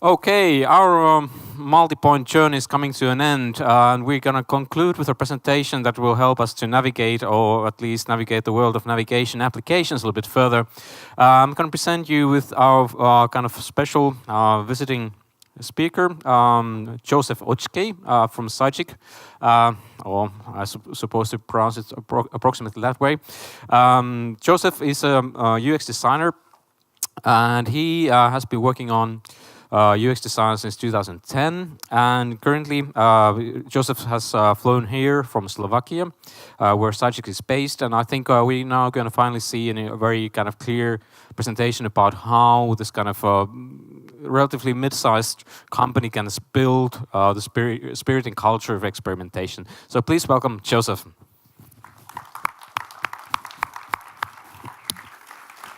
Okay, our multi-point journey is coming to an end, and we're going to conclude with a presentation that will help us to navigate, or at least navigate the world of navigation applications a little bit further. I'm going to present you with our kind of special visiting speaker, Jozef Ockay from Sygic, or I suppose to pronounce it approximately that way. Jozef is a UX designer, and he has been working on UX design since 2010, and currently Jozef has flown here from Slovakia, where Sygic is based, and I think we're now going to finally see a very kind of clear presentation about how this kind of relatively mid-sized company can build the spirit and culture of experimentation. So please welcome Jozef.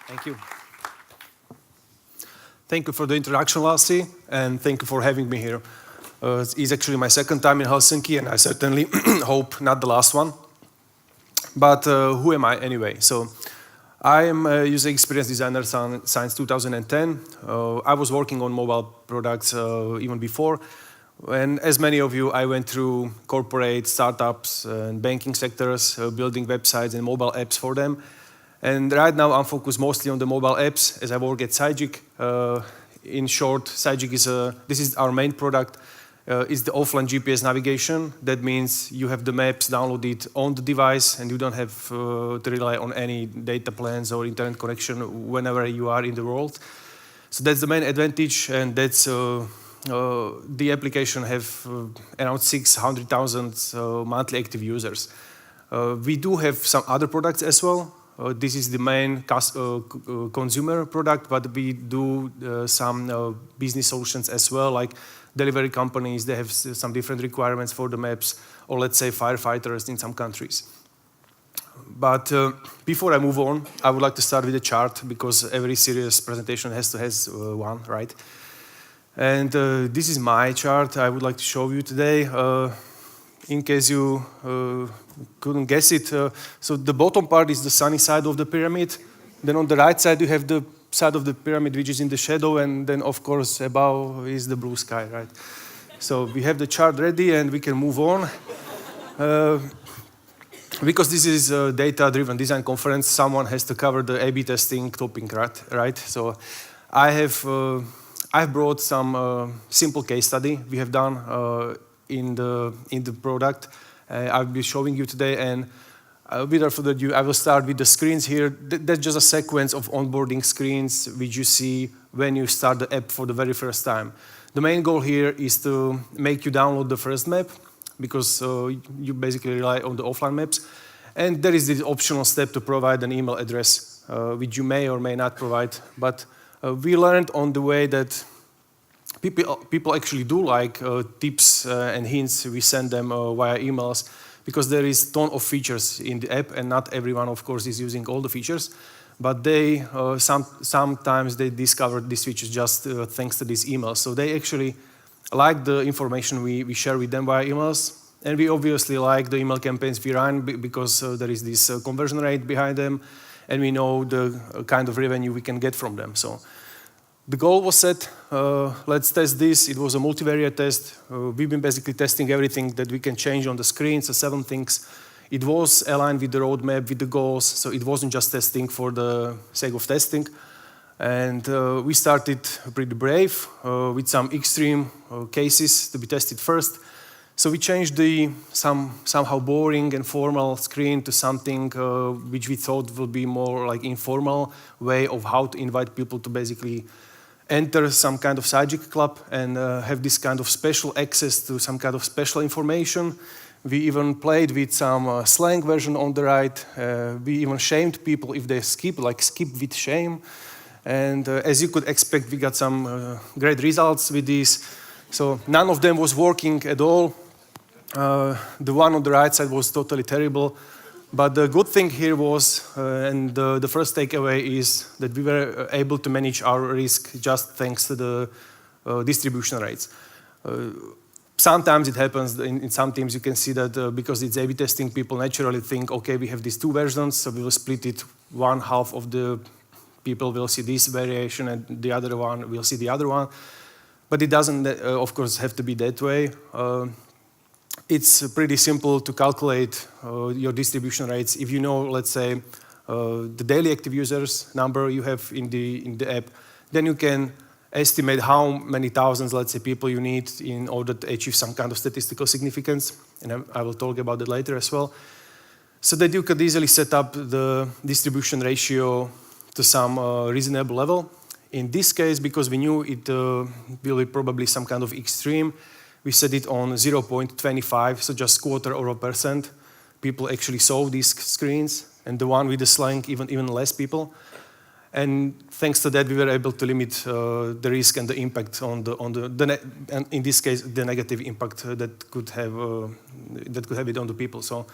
Thank you. Thank you for the introduction, Lassi, and thank you for having me here. It's actually my second time in Helsinki, and I certainly hope not the last one. But who am I anyway? So I am a user experience designer since 2010. I was working on mobile products even before. And as many of you, I went through corporate, startups, and banking sectors, building websites and mobile apps for them. And right now, I'm focused mostly on the mobile apps as I work at Sygic. In short, Sygic this is our main product. It's the offline GPS navigation. That means you have the maps downloaded on the device, and you don't have to rely on any data plans or internet connection whenever you are in the world. So that's the main advantage, and that's the application have around 600,000 monthly active users. We do have some other products as well. This is the main consumer product, but we do some business solutions as well, like delivery companies. They have some different requirements for the maps, or let's say firefighters in some countries. But before I move on, I would like to start with a chart, because every serious presentation has one, right? And this is my chart I would like to show you today. In case you couldn't guess it, so the bottom part is the sunny side of the pyramid. Then on the right side, you have the side of the pyramid which is in the shadow, and then of course above is the blue sky, right? So we have the chart ready, and we can move on. Because this is a data-driven design conference, someone has to cover the A/B testing topic, right? So I've brought some simple case study we have done in the product. I'll be showing you today, and without further ado, I will start with the screens here. That's just a sequence of onboarding screens which you see when you start the app for the very first time. The main goal here is to make you download the first map, because you basically rely on the offline maps. And there is this optional step to provide an email address, which you may or may not provide. But we learned on the way that people actually do like tips and hints we send them via emails, because there is a ton of features in the app, and not everyone, of course, is using all the features. But they sometimes they discover these features just thanks to these emails. So they actually like the information we share with them via emails. And we obviously like the email campaigns we run, because there is this conversion rate behind them, and we know the kind of revenue we can get from them. So the goal was set, let's test this. It was a multivariate test. We've been basically testing everything that we can change on the screen, so 7 things. It was aligned with the roadmap, with the goals, so it wasn't just testing for the sake of testing. And we started pretty brave with some extreme cases to be tested first. So we changed the somehow boring and formal screen to something which we thought will be more like informal way of how to invite people to basically enter some kind of Sygic club and have this kind of special access to some kind of special information. We even played with some slang version on the right. We even shamed people if they skip with shame. And as you could expect, we got some great results with this. So none of them was working at all. The one on the right side was totally terrible. But the good thing here was, and the first takeaway is that we were able to manage our risk just thanks to the distribution rates. Sometimes it happens in some teams. You can see that because it's A/B testing, people naturally think, okay, we have these 2 versions, so we will split it. One half of the people will see this variation, and the other one will see the other one. But it doesn't, of course, have to be that way. It's pretty simple to calculate your distribution rates. If you know, let's say, the daily active users number you have in the app, then you can estimate how many thousands, let's say, people you need in order to achieve some kind of statistical significance. And I will talk about that later as well. So that you could easily set up the distribution ratio to some reasonable level. In this case, because we knew it will be probably some kind of extreme, we set it on 0.25, so just 0.25%. People actually saw these screens, and the one with the slang, even less people. And thanks to that, we were able to limit the risk and the impact on and in this case, the negative impact that could have it on the people. So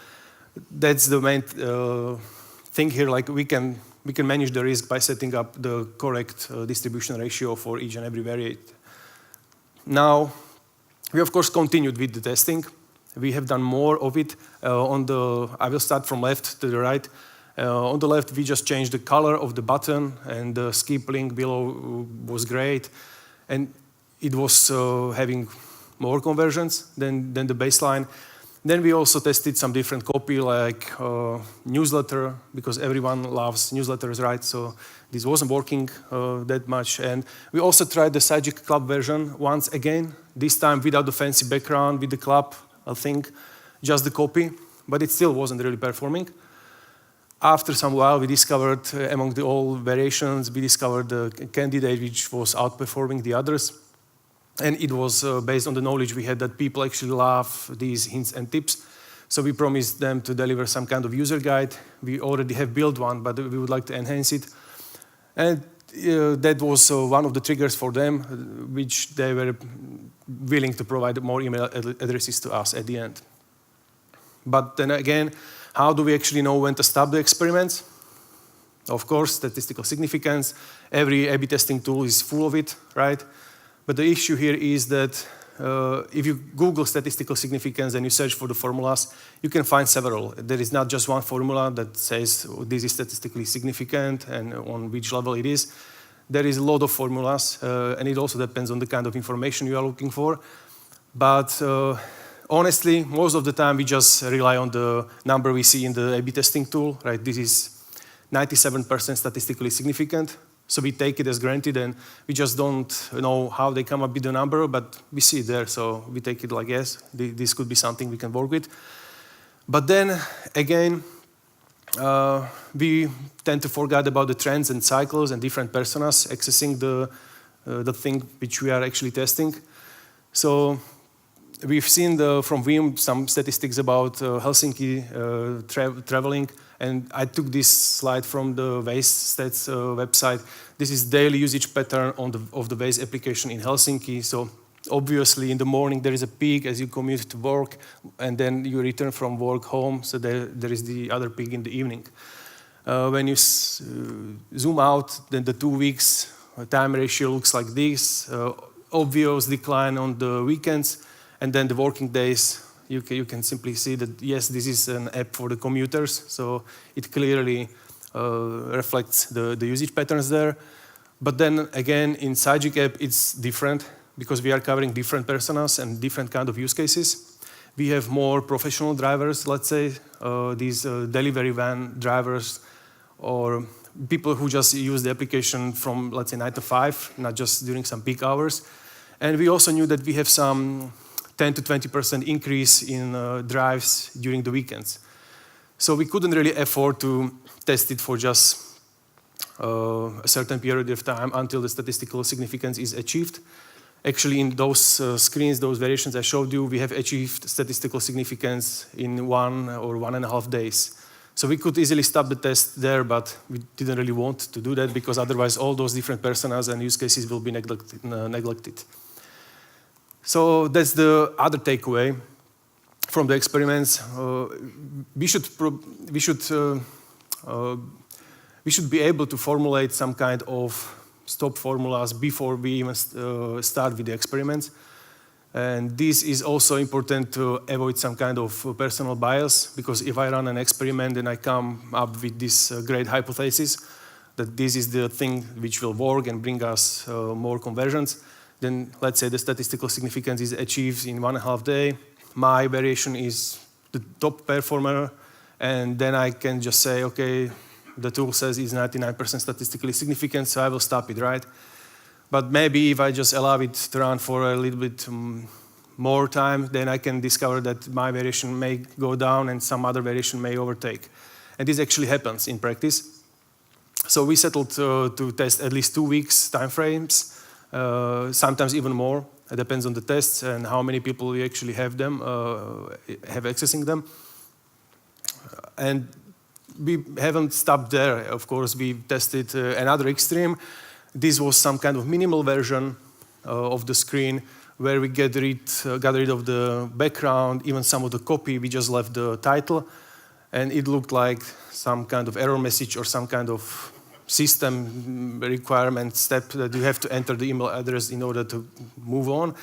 that's the main thing here. Like we can manage the risk by setting up the correct distribution ratio for each and every variate. Now, we of course continued with the testing. We have done more of it. I will start from left to the right. On the left, we just changed the color of the button, and the skip link below was great. And it was having more conversions than the baseline. Then we also tested some different copy, like newsletter, because everyone loves newsletters, right? So this wasn't working that much. And we also tried the Sygic club version once again, this time without the fancy background, with the club, I think, just the copy, but it still wasn't really performing. After some while, we discovered among the all variations, we discovered the candidate which was outperforming the others. And it was based on the knowledge we had that people actually love these hints and tips. So we promised them to deliver some kind of user guide. We already have built one, but we would like to enhance it. And that was one of the triggers for them, which they were willing to provide more email addresses to us at the end. But then again, how do we actually know when to stop the experiments? Of course, statistical significance. Every A/B testing tool is full of it, right? But the issue here is that if you Google statistical significance and you search for the formulas, you can find several. There is not just one formula that says this is statistically significant and on which level it is. There is a lot of formulas, and it also depends on the kind of information you are looking for. But honestly, most of the time we just rely on the number we see in the A/B testing tool, right? This is 97% statistically significant. So we take it as granted, and we just don't know how they come up with the number, but we see it there, so we take it like, yes, this could be something we can work with. But then, again, we tend to forget about the trends and cycles and different personas accessing the thing which we are actually testing. So we've seen from Vim some statistics about Helsinki traveling, and I took this slide from the Waze Stats website. This is daily usage pattern of the Waze application in Helsinki. So obviously in the morning there is a peak as you commute to work, and then you return from work home, so there is the other peak in the evening. When you zoom out, then the 2 weeks time ratio looks like this. Obvious decline on the weekends, and then the working days, you can simply see that, yes, this is an app for the commuters, so it clearly reflects the usage patterns there. But then again, in Sygic app, it's different because we are covering different personas and different kind of use cases. We have more professional drivers, let's say, these delivery van drivers, or people who just use the application from, let's say, 9 to 5, not just during some peak hours. And we also knew that we have some 10 to 20% increase in drives during the weekends. So we couldn't really afford to test it for just a certain period of time until the statistical significance is achieved. Actually, in those screens, those variations I showed you, we have achieved statistical significance in 1 or 1.5 days. So we could easily stop the test there, but we didn't really want to do that because otherwise all those different personas and use cases will be neglected. So that's the other takeaway from the experiments. We should be able to formulate some kind of stop formulas before we even start with the experiments. And this is also important to avoid some kind of personal bias, because if I run an experiment and I come up with this great hypothesis that this is the thing which will work and bring us more conversions, then let's say the statistical significance is achieved in 1.5 days. My variation is the top performer, and then I can just say, okay, the tool says it's 99% statistically significant, so I will stop it, right? But maybe if I just allow it to run for a little bit more time, then I can discover that my variation may go down and some other variation may overtake. And this actually happens in practice. So we settled to test at least 2 weeks time frames, sometimes even more. It depends on the tests and how many people you actually have accessing them. And we haven't stopped there. Of course, we tested another extreme. This was some kind of minimal version of the screen where we got rid of the background, even some of the copy. We just left the title, and it looked like some kind of error message or some kind of system requirement step that you have to enter the email address in order to move on.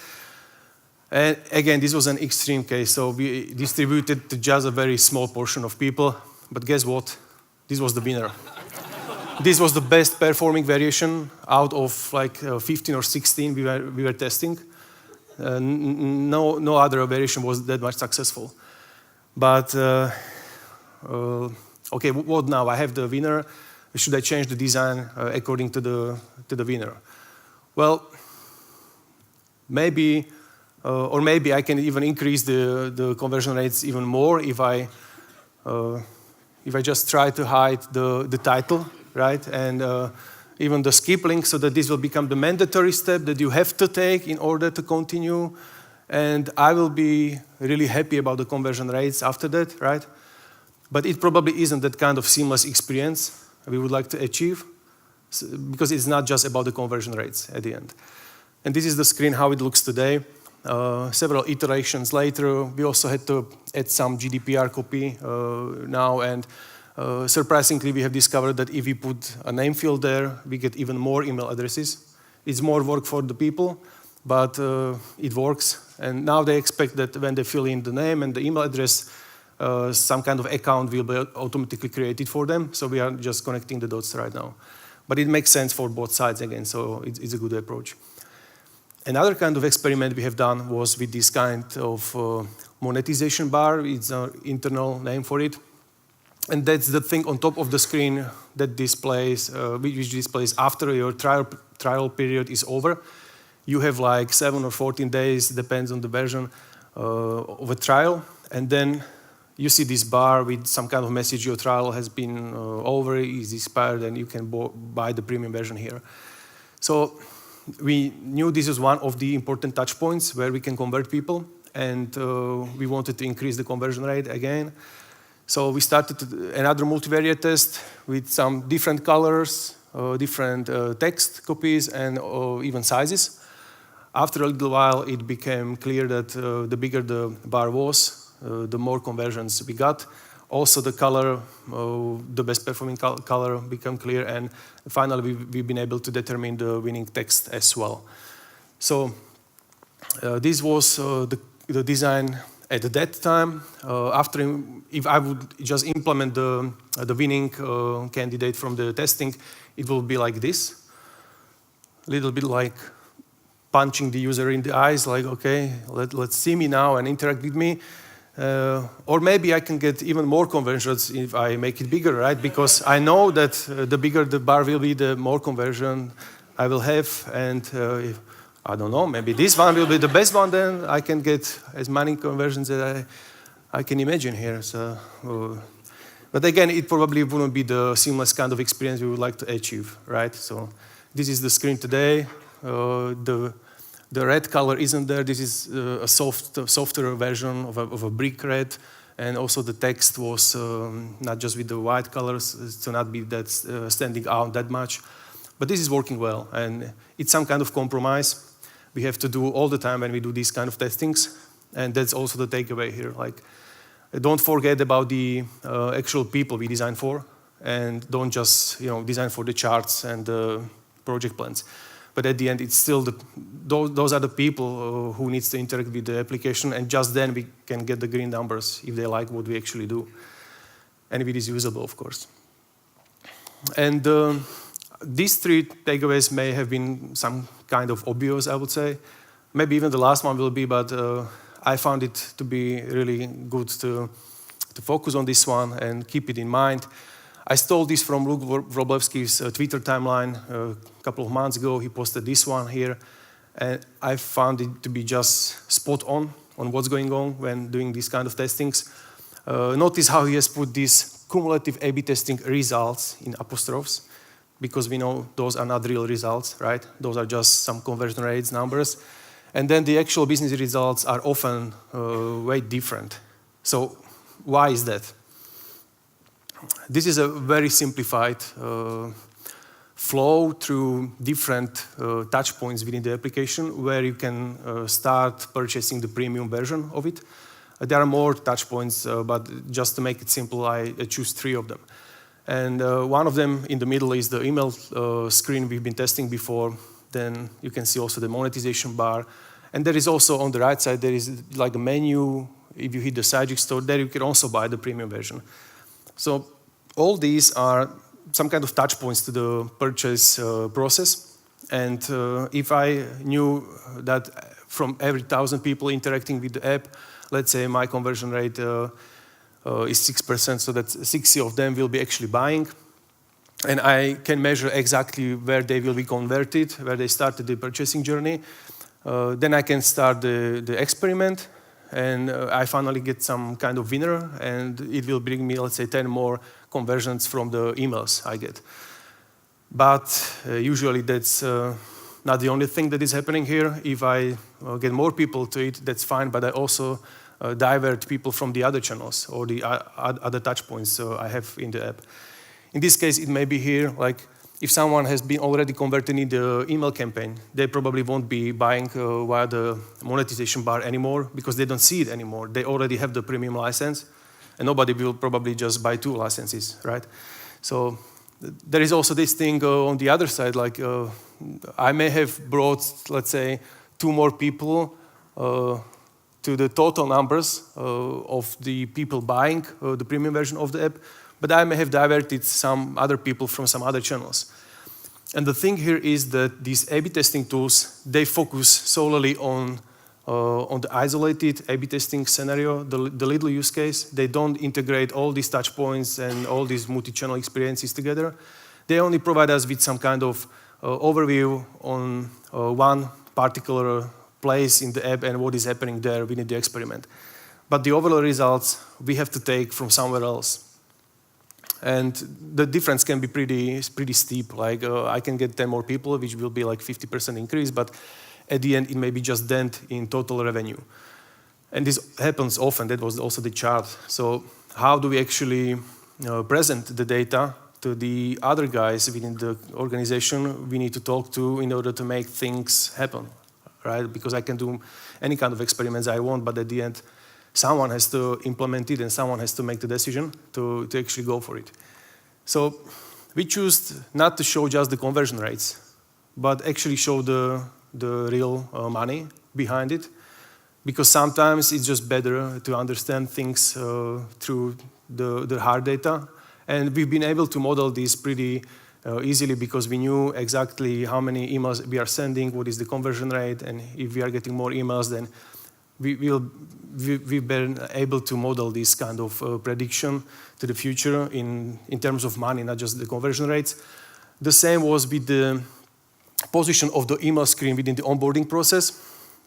And again, this was an extreme case, so we distributed to just a very small portion of people. But guess what? This was the winner. This was the best performing variation out of like 15 or 16 we were testing. No other variation was that much successful. But okay, what now? I have the winner. Should I change the design according to the winner? Well, maybe, or maybe I can even increase the conversion rates even more if I just try to hide the title, right? And even the skip link, so that this will become the mandatory step that you have to take in order to continue. And I will be really happy about the conversion rates after that, right? But it probably isn't that kind of seamless experience we would like to achieve, because it's not just about the conversion rates at the end. And this is the screen how it looks today. Several iterations later, we also had to add some GDPR copy now, and surprisingly, we have discovered that if we put a name field there, we get even more email addresses. It's more work for the people, but it works. And now they expect that when they fill in the name and the email address, some kind of account will be automatically created for them. So we are just connecting the dots right now. But it makes sense for both sides again, so it's a good approach. Another kind of experiment we have done was with this kind of monetization bar. It's an internal name for it. And that's the thing on top of the screen that displays, which displays after your trial period is over. You have like 7 or 14 days, depends on the version, of a trial. And then you see this bar with some kind of message, your trial has been over, is expired, and you can buy the premium version here. So we knew this is one of the important touch points where we can convert people, and we wanted to increase the conversion rate again. So we started another multivariate test with some different colors, different text copies, and even sizes. After a little while, it became clear that the bigger the bar was, the more conversions we got. Also, the color, the best performing color became clear, and finally we've been able to determine the winning text as well. So this was the design at that time. If I would just implement the winning candidate from the testing, it will be like this. A little bit like punching the user in the eyes, like, okay, let's see me now and interact with me. Or maybe I can get even more conversions if I make it bigger, right? Because I know that the bigger the bar will be, the more conversion I will have. And if, I don't know, maybe this one will be the best one, then I can get as many conversions as I can imagine here. So, but again, it probably wouldn't be the seamless kind of experience we would like to achieve, right? So this is the screen today. The red color isn't there. This is a softer version of a brick red. And also the text was not just with the white colors, to not be that standing out that much. But this is working well, and it's some kind of compromise we have to do all the time when we do these kind of testings. And that's also the takeaway here. Like, don't forget about the actual people we design for, and don't just design for the charts and the project plans. But at the end, it's still those are the people who needs to interact with the application, and just then we can get the green numbers if they like what we actually do. And if it is usable, of course. And These three takeaways may have been some kind of obvious, I would say. Maybe even the last one will be, but I found it to be really good to focus on this one and keep it in mind. I stole this from Luke Wroblewski's Twitter timeline a couple of months ago. He posted this one here, and I found it to be just spot on what's going on when doing these kind of testings. Notice how he has put these cumulative A/B testing results in apostrophes, because we know those are not real results, right? Those are just some conversion rates numbers. And then the actual business results are often way different. So why is that? This is a very simplified flow through different touch points within the application where you can start purchasing the premium version of it. There are more touch points, but just to make it simple, I choose 3 of them. And one of them in the middle is the email screen we've been testing before. Then you can see also the monetization bar. And there is also on the right side, there is like a menu. If you hit the Sygic store, there you can also buy the premium version. So all these are some kind of touch points to the purchase process. And if I knew that from every 1,000 people interacting with the app, let's say my conversion rate is 6%, so that 60 of them will be actually buying. And I can measure exactly where they will be converted, where they started the purchasing journey. Then I can start the experiment, and I finally get some kind of winner, and it will bring me, let's say, 10 more conversions from the emails I get. But usually that's not the only thing that is happening here. If I get more people to it, that's fine, but I also divert people from the other channels or the other touch points I have in the app. In this case, it may be here, like if someone has been already converted in the email campaign, they probably won't be buying via the monetization bar anymore because they don't see it anymore. They already have the premium license, and nobody will probably just buy 2 licenses, right? So there is also this thing on the other side, like I may have brought, let's say, 2 more people to the total numbers of the people buying the premium version of the app, but I may have diverted some other people from some other channels. And the thing here is that these A/B testing tools, they focus solely on the isolated A/B testing scenario, the little use case. They don't integrate all these touch points and all these multi-channel experiences together. They only provide us with some kind of overview on one particular place in the app and what is happening there within the experiment. But the overall results we have to take from somewhere else. And the difference can be pretty steep. Like I can get 10 more people, which will be like 50% increase, but at the end it may be just dent in total revenue. And this happens often. That was also the chart. So how do we actually present the data to the other guys within the organization we need to talk to in order to make things happen, right? Because I can do any kind of experiments I want, but at the end, someone has to implement it and someone has to make the decision to actually go for it. So we choose not to show just the conversion rates, but actually show the real money behind it, because sometimes it's just better to understand things through the hard data. And we've been able to model this pretty easily because we knew exactly how many emails we are sending, what is the conversion rate, and if we are getting more emails, then we've been able to model this kind of prediction to the future in terms of money, not just the conversion rates. The same was with the position of the email screen within the onboarding process.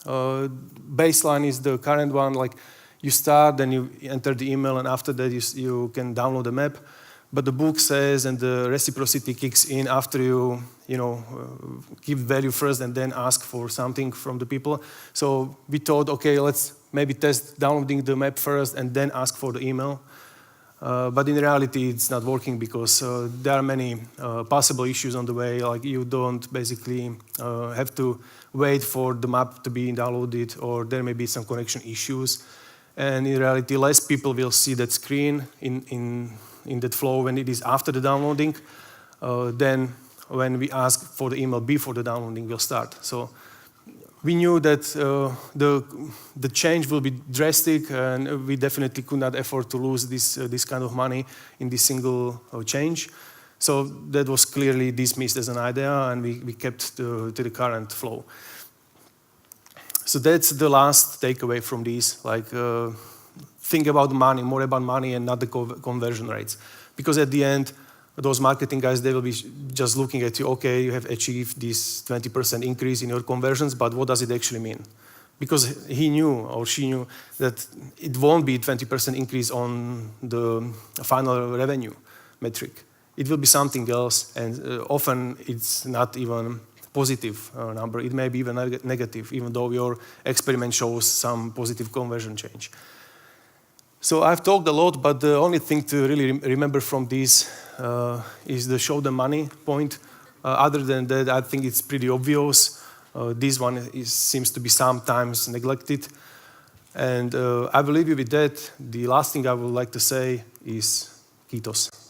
Baseline is the current one, like you start, then you enter the email, and after that you can download the map. But the book says, and the reciprocity kicks in after you give value first and then ask for something from the people. So we thought, okay, let's maybe test downloading the map first and then ask for the email. But in reality, it's not working because there are many possible issues on the way. Like you don't basically have to wait for the map to be downloaded, or there may be some connection issues. And in reality, less people will see that screen in that flow when it is after the downloading, then when we ask for the email before the downloading will start. So we knew that the change will be drastic, and we definitely could not afford to lose this kind of money in this single change. So that was clearly dismissed as an idea, and we kept to the current flow. So that's the last takeaway from this. Like, think about money, more about money and not the conversion rates. Because at the end, those marketing guys, they will be just looking at you, okay, you have achieved this 20% increase in your conversions, but what does it actually mean? Because he knew, or she knew, that it won't be 20% increase on the final revenue metric. It will be something else, and often it's not even positive number. It may be even negative, even though your experiment shows some positive conversion change. So I've talked a lot, but the only thing to really remember from this is the show the money point. Other than that, I think it's pretty obvious. This one seems to be sometimes neglected. And I will leave you with that. The last thing I would like to say is Kiitos.